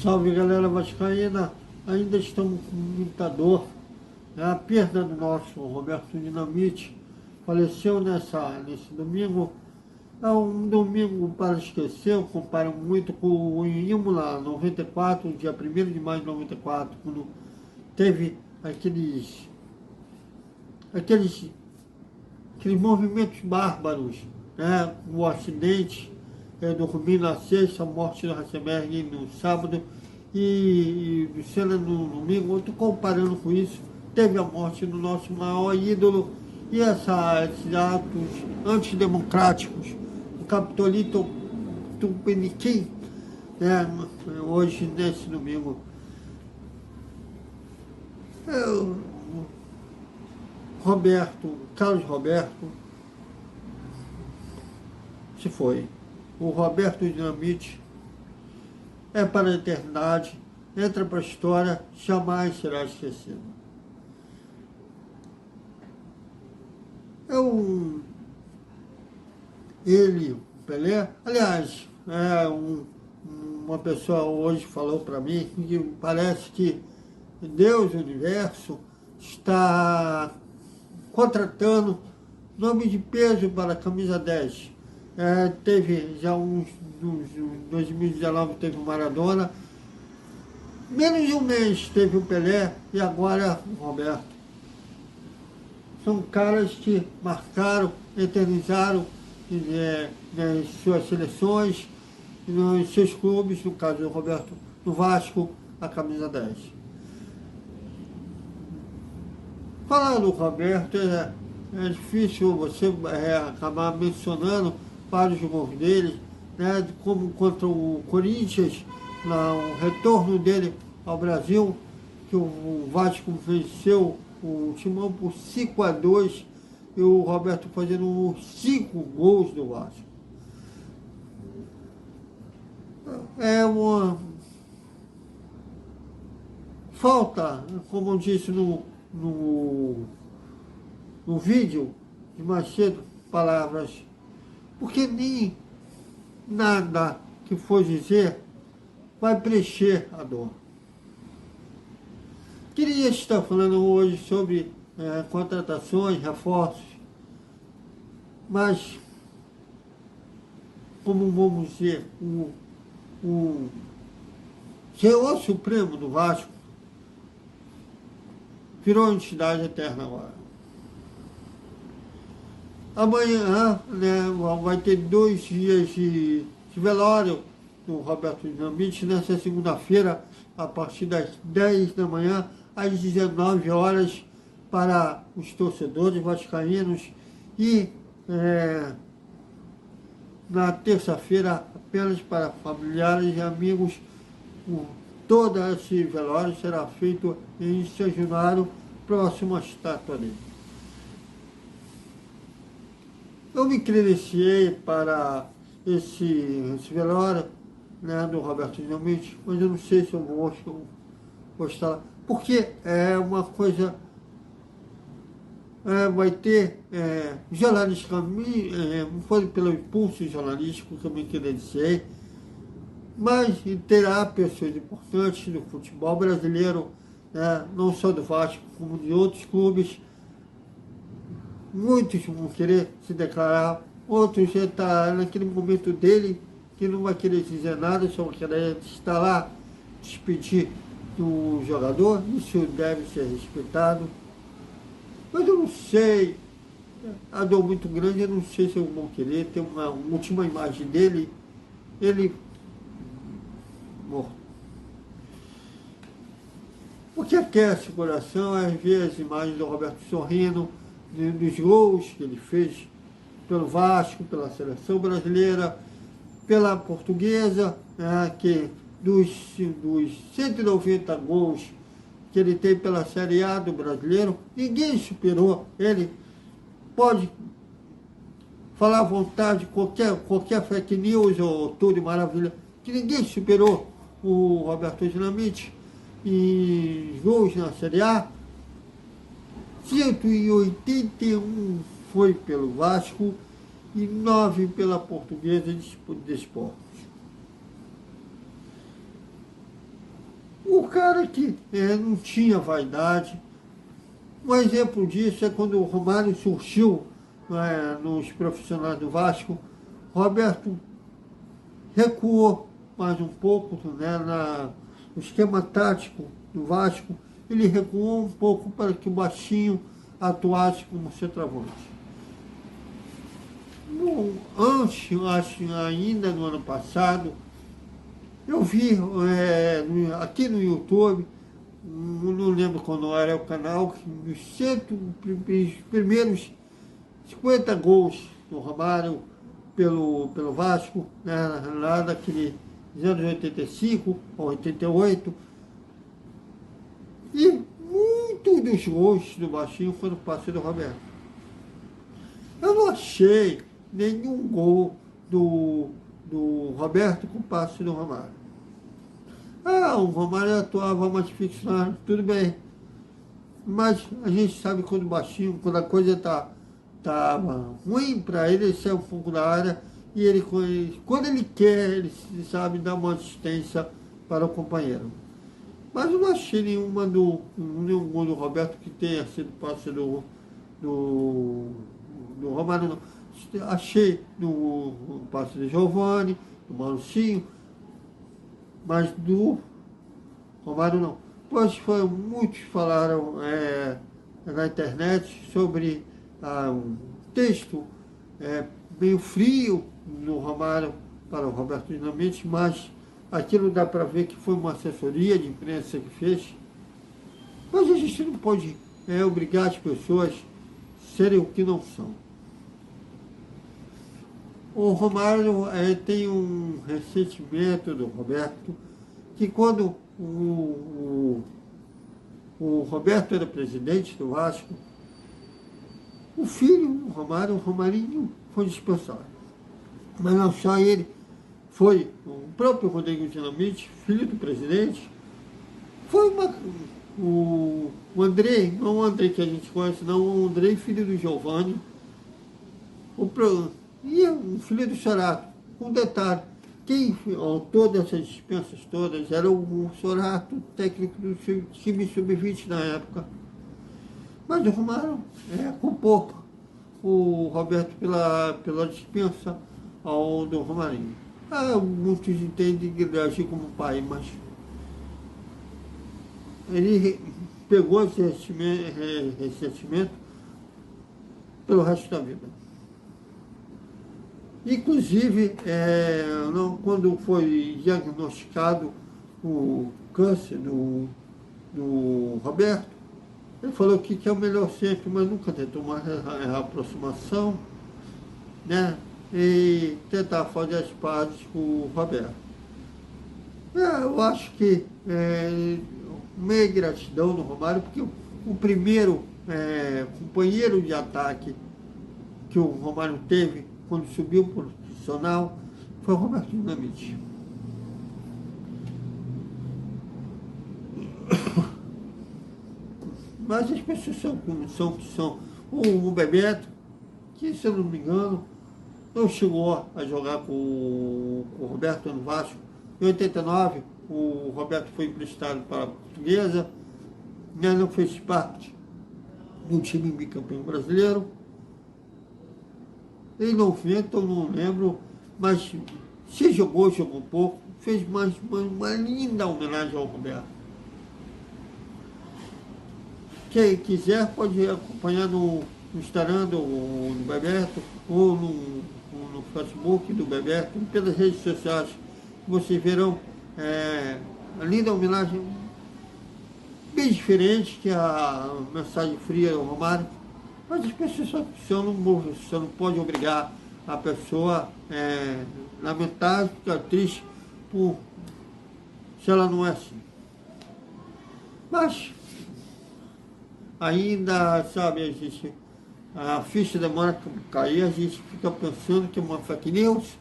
Salve, galera vascaína, ainda estamos com muita dor, né? A perda do nosso Roberto Dinamite, faleceu nesse domingo. É um domingo para esquecer. Eu comparo muito com o Imola 94, dia 1º de maio de 94, quando teve aqueles movimentos bárbaros, né? O acidente do Rubinho na sexta, a morte do Ratzenberg no sábado e do Senna no domingo. Eu estou comparando com isso. Teve a morte do nosso maior ídolo e esses atos antidemocráticos, o Capitolito Tupiniquim, né? Hoje, nesse domingo. Carlos Roberto se foi. O Roberto Dinamite é para a eternidade, entra para a história, jamais será esquecido. Ele, Pelé, aliás, uma pessoa hoje falou para mim que parece que Deus, o universo, está contratando nome de peso para a camisa 10. Teve já uns 2019 teve o Maradona, menos de um mês teve o Pelé e agora o Roberto. São caras que marcaram, eternizaram nas suas seleções, nos seus clubes, no caso do Roberto, no Vasco, a camisa 10. Falar do Roberto é difícil você acabar mencionando vários gols dele, né, como contra o Corinthians, o retorno dele ao Brasil, que o Vasco venceu o Timão por 5-2 e o Roberto fazendo 5 gols do Vasco. É uma falta, como eu disse no vídeo de mais cedo, palavras, porque nem nada que for dizer vai preencher a dor. Queria estar falando hoje sobre contratações, reforços, mas, como vamos dizer, o Senhor Supremo do Vasco virou entidade eterna agora. Amanhã, né, vai ter 2 dias de velório do Roberto Dinamite, nessa segunda-feira, a partir das 10 da manhã, às 19 horas, para os torcedores vascaínos, e na terça-feira, apenas para familiares e amigos. Todo esse velório será feito em São Januário, próximo à estátua dele. Eu me credenciei para esse velório, né, do Roberto Dinamite, mas eu não sei se eu vou estar, porque é uma coisa, vai ter jornalística, não foi pelo impulso jornalístico que eu me credenciei, mas terá pessoas importantes do futebol brasileiro, né, não só do Vasco, como de outros clubes. Muitos vão querer se declarar, outros já estão naquele momento dele, que não vai querer dizer nada, só vai querer estar lá, despedir do jogador. Isso deve ser respeitado. Mas eu não sei, a dor muito grande, eu não sei se eu vou querer ter uma última imagem dele, ele morto. O que aquece o coração é ver as imagens do Roberto sorrindo, dos gols que ele fez pelo Vasco, pela seleção brasileira, pela portuguesa, que dos 190 gols que ele tem pela Série A do brasileiro, ninguém superou ele. Pode falar à vontade, qualquer fake news ou tudo maravilha, que ninguém superou o Roberto Dinamite em gols na Série A. 181 foi pelo Vasco e 9 pela Portuguesa de Desportos. O cara que não tinha vaidade. Um exemplo disso é quando o Romário surgiu nos profissionais do Vasco. Roberto recuou mais um pouco, né, no esquema tático do Vasco. Ele recuou um pouco para que o baixinho atuasse como centroavante. Antes, acho ainda no ano passado, eu vi aqui no YouTube, não lembro quando era o canal, os primeiros 50 gols do Romário pelo Vasco, né, lá daquele anos 85 ou 88, e muitos dos gols do baixinho foram passe do Roberto. Eu não achei nenhum gol do Roberto com passe do Romário. O Romário atuava mais fixado, tudo bem. Mas a gente sabe quando o baixinho, quando a coisa tá ruim para ele, ele sai um pouco da área e ele, quando ele quer, ele sabe dar uma assistência para o companheiro. Mas eu não achei nenhum gol do Roberto que tenha sido passe do Romário, não. Achei no passe do Giovani, do Malucinho, mas do Romário não. Pois muitos falaram na internet sobre um texto meio frio no Romário para o Roberto Dinamite, mas aquilo dá para ver que foi uma assessoria de imprensa que fez. Mas a gente não pode obrigar as pessoas a serem o que não são. O Romário tem um ressentimento do Roberto, que quando o Roberto era presidente do Vasco, o filho, o Romarinho, foi dispensado. Mas não só ele, foi o próprio Rodrigo Dinamite, filho do presidente, foi o Andrei, não o Andrei que a gente conhece, não, o Andrei, filho do Giovani, e o filho do Sorato. Um detalhe, quem autor dessas dispensas todas era o Sorato, técnico do time sub-20 na época. Mas o Romário culpou o Roberto pela dispensa do Romarinho. Muitos entendem que ele agiu como pai, mas ele pegou esse ressentimento pelo resto da vida. Inclusive, quando foi diagnosticado o câncer do Roberto, ele falou que é o melhor sempre, mas nunca tentou uma aproximação, né? E tentar fazer as pazes com o Roberto. Eu acho que meia gratidão do Romário, porque o primeiro companheiro de ataque que o Romário teve quando subiu para o profissional foi o Roberto Dinamite. Mas as pessoas são como são. O Bebeto, que se eu não me engano, não chegou a jogar com o Roberto no Vasco. Em 89, o Roberto foi emprestado para a Portuguesa, não fez parte do time bicampeão brasileiro. Em 90, eu não lembro, mas se jogou pouco, fez mais uma linda homenagem ao Roberto. Quem quiser pode acompanhar no Instagram do Bebeto ou no Facebook do Bebeto, pelas redes sociais. Vocês verão a linda homenagem, bem diferente que a mensagem fria do Romário. Mas as pessoas você não pode obrigar a pessoa a lamentar, ficar triste se ela não é assim. Mas ainda, sabe, a ficha demora a cair, a gente fica pensando que é uma fake news,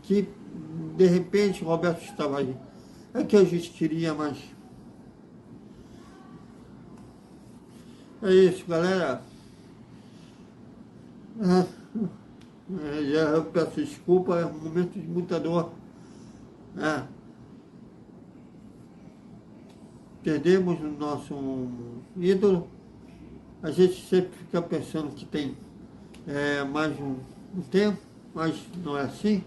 que de repente o Roberto estava aí. É que a gente queria, mas é isso, galera. Eu peço desculpa, é um momento de muita dor. perdemos o nosso ídolo, a gente sempre fica pensando que tem mais um tempo, mas não é assim.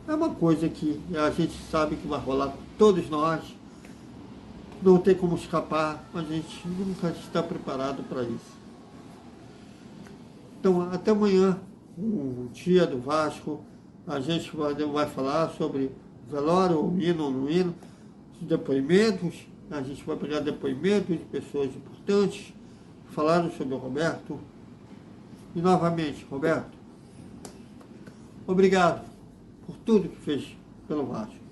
É uma coisa que a gente sabe que vai rolar com todos nós, não tem como escapar, mas a gente nunca está preparado para isso. Então, até amanhã, o dia do Vasco, a gente vai falar sobre velório, o hino ou no hino, os depoimentos, a gente vai pegar depoimentos de pessoas importantes, falaram sobre o Roberto. E novamente, Roberto, obrigado por tudo que fez pelo Vasco.